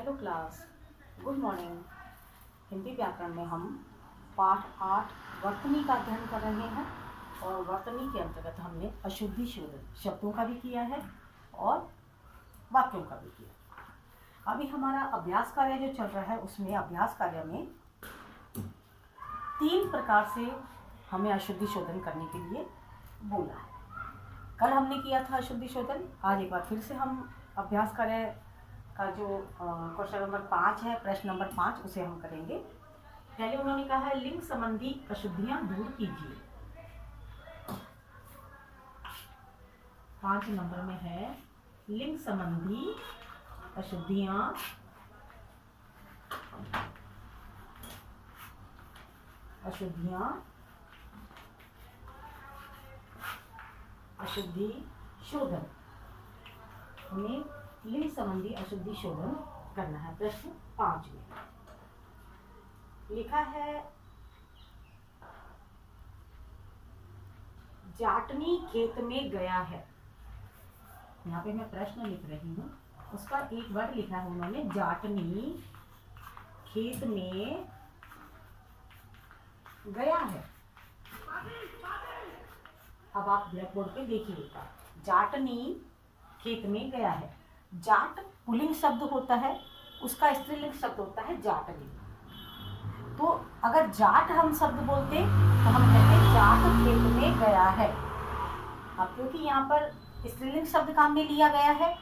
Hello class, good morning. Hindi व्याकरण में हम पाठ 8 वर्तनी का अध्ययन कर रहे हैं और वर्तनी के अंतर्गत हमने अशुद्धि शोधन शब्दों का भी किया है और वाक्यों का भी किया। अभी हमारा अभ्यास कार्य जो चल रहा है उसमें अभ्यास कार्य में 3 प्रकार से हमें अशुद्धि शोधन करने के लिए बोला है। कल हमने किया था अशुद्धि शोधन, आज एक बार फिर से हम अभ्यास कार्य का जो क्वेश्चन नंबर 5 है, प्रश्न नंबर 5, उसे हम करेंगे। पहले उन्होंने कहा है लिंग संबंधी अशुद्धियां दूर कीजिए। 5 नंबर में है लिंग संबंधी अशुद्धियां अशुद्धि शोधन। हमें लिंग संबंधी अशुद्धि शोधन करना है। प्रश्न 5 में लिखा है जाटनी खेत में गया है। यहाँ पे मैं प्रश्न लिख रही हूँ, उसका एक वर्ड लिखा है उन्होंने, जाटनी खेत में गया है। अब आप ब्लैक बोर्ड पे देखिएगा, जाटनी खेत में गया है। जाट पुल्लिंग शब्द होता है, उसका स्त्रीलिंग शब्द होता है जाटनी। तो अगर जाट हम शब्द बोलते तो हम कहते जाट खेत में गया है। अब क्योंकि यहाँ पर स्त्रीलिंग शब्द काम में लिया गया है,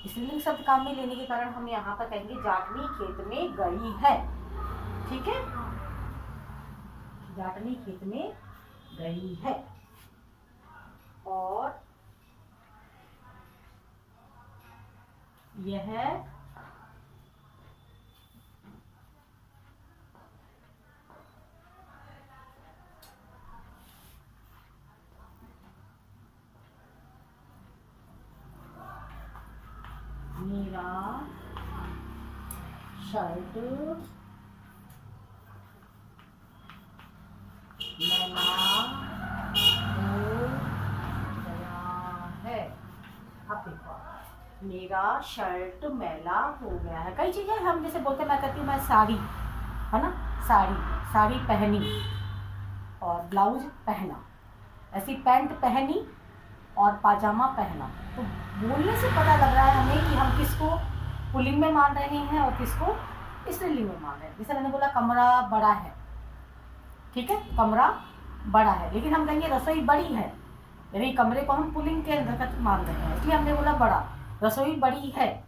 स्त्रीलिंग शब्द काम में लेने के कारण हम यहाँ पर कहेंगे जाटनी खेत में गई है। ठीक है, जाटनी खेत में गई है। और यह मेरा शर्ट मैला हो गया है। अब देखो, मेरा शर्ट मैला हो गया है। कई चीजें हम जैसे बोलते हैं, मैं कहती हूँ मैं साड़ी, है ना, साड़ी पहनी और ब्लाउज पहना, ऐसी पैंट पहनी और पाजामा पहना। तो बोलने से पता लग रहा है हमें कि हम किसको पुल्लिंग में मान रहे हैं और किसको स्त्रीलिंग में मान रहे हैं। जैसे मैंने बोला कमरा बड़ा है, ठीक है, कमरा बड़ा है, लेकिन हम कहेंगे रसोई बड़ी है, यानी कमरे को हम पुल्लिंग के अंतर्गत मान रहे हैं, इसलिए हमने बोला बड़ा। रसोई बड़ी है,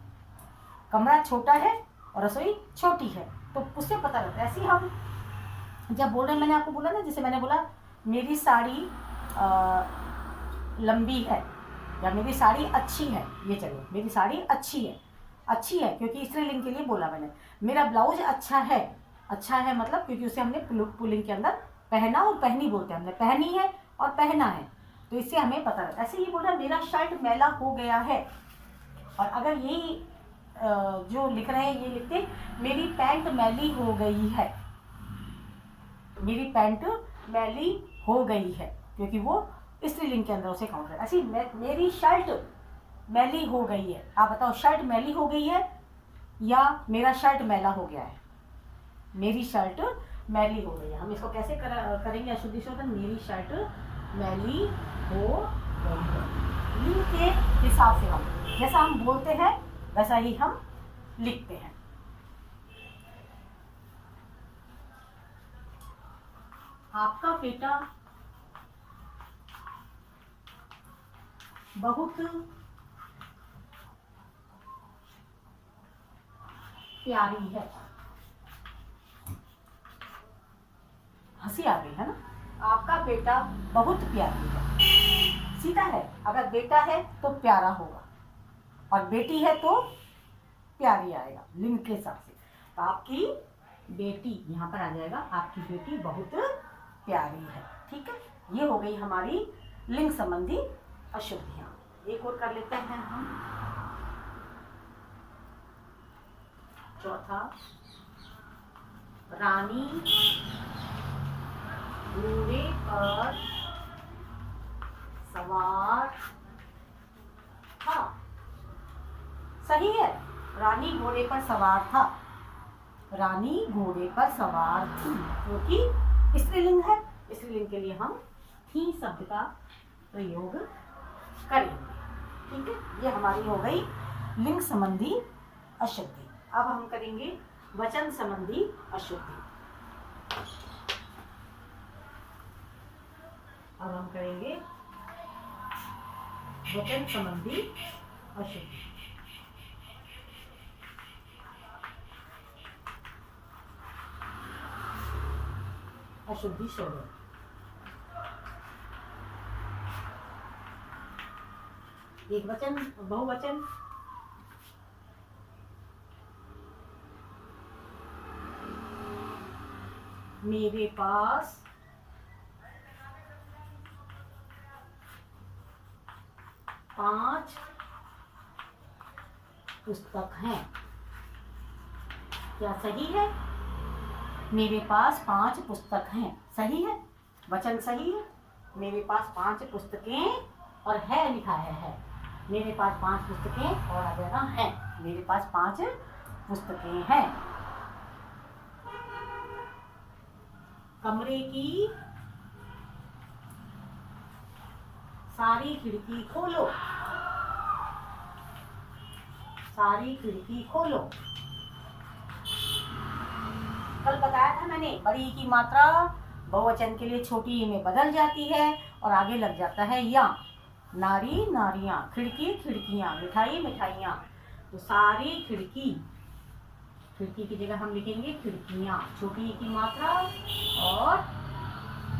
कमरा छोटा है और रसोई छोटी है, तो उससे पता लगता है। ऐसे ही हम जब बोल रहे हैं, मैंने आपको बोला ना, जैसे मैंने बोला मेरी साड़ी लंबी है या मेरी साड़ी अच्छी है, ये चलो मेरी साड़ी अच्छी है क्योंकि स्त्रीलिंग के लिए बोला मैंने। मेरा ब्लाउज अच्छा है मतलब क्योंकि उसे हमने पुल्लिंग के अंदर पहना और पहनी बोलते हैं, हमने पहनी है और पहना है, तो इससे हमें पता लगता है। ऐसे ही बोला मेरा शर्ट मैला हो गया है। और अगर यही जो लिख रहे हैं ये लिखते मेरी पैंट मैली हो गई है, मेरी पैंट मैली हो गई है क्योंकि वो स्त्रीलिंग के अंदर उसे काउंट है। ऐसी मेरी शर्ट मैली हो गई है। आप बताओ, शर्ट मैली हो गई है या मेरा शर्ट मैला हो गया है? मेरी शर्ट मैली हो गई है। हम इसको कैसे करेंगे अशुद्धि शोधन? मेरी शर्ट मैली हो गई है। लिंग के हिसाब से हम जैसा हम बोलते हैं वैसा ही हम लिखते हैं। आपका बेटा बहुत प्यारी है। हंसी आ गई है ना? आपका बेटा बहुत प्यारी है। सीधा है, अगर बेटा है तो प्यारा होगा और बेटी है तो प्यारी आएगा लिंग के हिसाब से। तो आपकी बेटी यहाँ पर आ जाएगा, आपकी बेटी बहुत प्यारी है। ठीक है, ये हो गई हमारी लिंग संबंधी अशुद्धियां। एक और कर लेते हैं हम, चौथा, रानी घोड़े पर सवार था। सही है, रानी घोड़े पर सवार था। रानी घोड़े पर सवार थी, क्योंकि स्त्रीलिंग है। स्त्रीलिंग के लिए हम थी शब्द का प्रयोग करेंगे। ठीक है, ये हमारी हो गई लिंग संबंधी अशुद्धि। अब हम करेंगे वचन संबंधी अशुद्धि। अब हम करेंगे वचन संबंधी अशुद्धि। अशुद्धि शोधन। एक वचन, बहुवचन। मेरे पास 5 पुस्तक हैं। क्या सही है? मेरे पास 5 पुस्तक हैं, सही है, वचन सही है। मेरे पास 5 पुस्तकें और है लिखा है। मेरे पास 5 पुस्तकें और आ जाएगा है। मेरे पास 5 पुस्तकें हैं। कमरे की सारी खिड़की खोलो। सारी खिड़की खोलो। कल बताया था मैंने, बड़ी की मात्रा बहुवचन के लिए छोटी में बदल जाती है और आगे लग जाता है या। नारी नारियां, खिड़की खिड़कियां, मिठाई मिठाइयां। तो सारी खिड़की, खिड़की की जगह हम लिखेंगे खिड़कियां, छोटी की मात्रा, और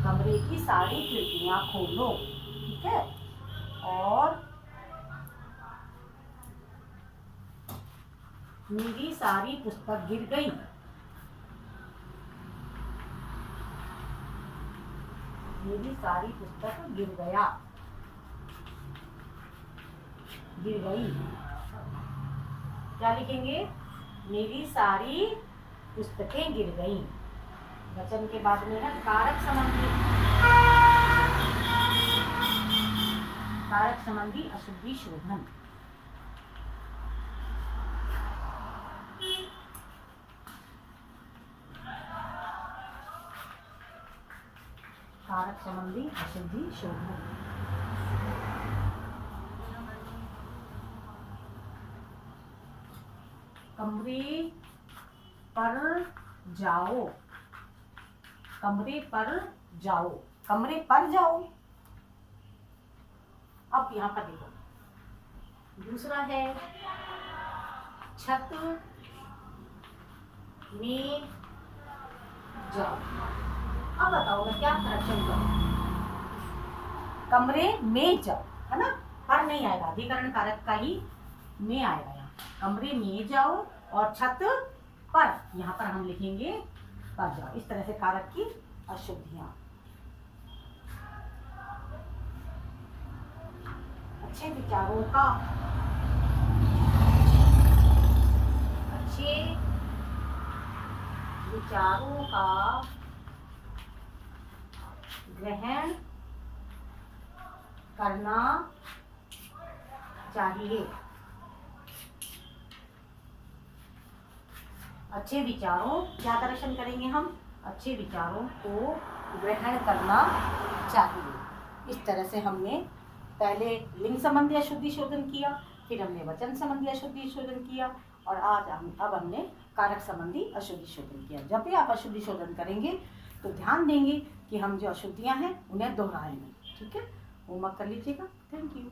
कमरे की सारी खिड़कियां खोलो। ठीक है, और मेरी सारी पुस्तक गिर गई। मेरी सारी पुस्तक गिर गया, गिर गई। क्या लिखेंगे? मेरी सारी पुस्तकें गिर गई। वचन के बाद में है कारक संबंधी। कारक संबंधी अशुद्धि शोधन। कारक संबंधी अशुद्धि शोधन। कमरे पर जाओ। कमरे पर जाओ। कमरे पर जाओ। अब यहाँ पर देखो, दूसरा है छत में जाओ। अब बताओ मैं क्या करेक्शन करूं? कमरे में जाओ, है ना, पर नहीं आएगा, अधिकरण कारक का ही में आएगा यहाँ। कमरे में जाओ और छत पर, यहाँ पर हम लिखेंगे पर जाओ। इस तरह से कारक की अशुद्धियां। अच्छे विचारों का, अच्छे विचारों का ग्रहण करना चाहिए। अच्छे विचारों, क्या दर्शन करेंगे हम? अच्छे विचारों को ग्रहण करना चाहिए। इस तरह से हमने पहले लिंग संबंधी अशुद्धि शोधन किया, फिर हमने वचन संबंधी अशुद्धि शोधन किया, और अब हमने कारक संबंधी अशुद्धि शोधन किया। जब भी आप अशुद्धि शोधन करेंगे तो ध्यान देंगे कि हम जो अशुद्धियां हैं उन्हें दोहराएं नहीं। ठीक है, होमवर्क कर लीजिएगा। Thank you.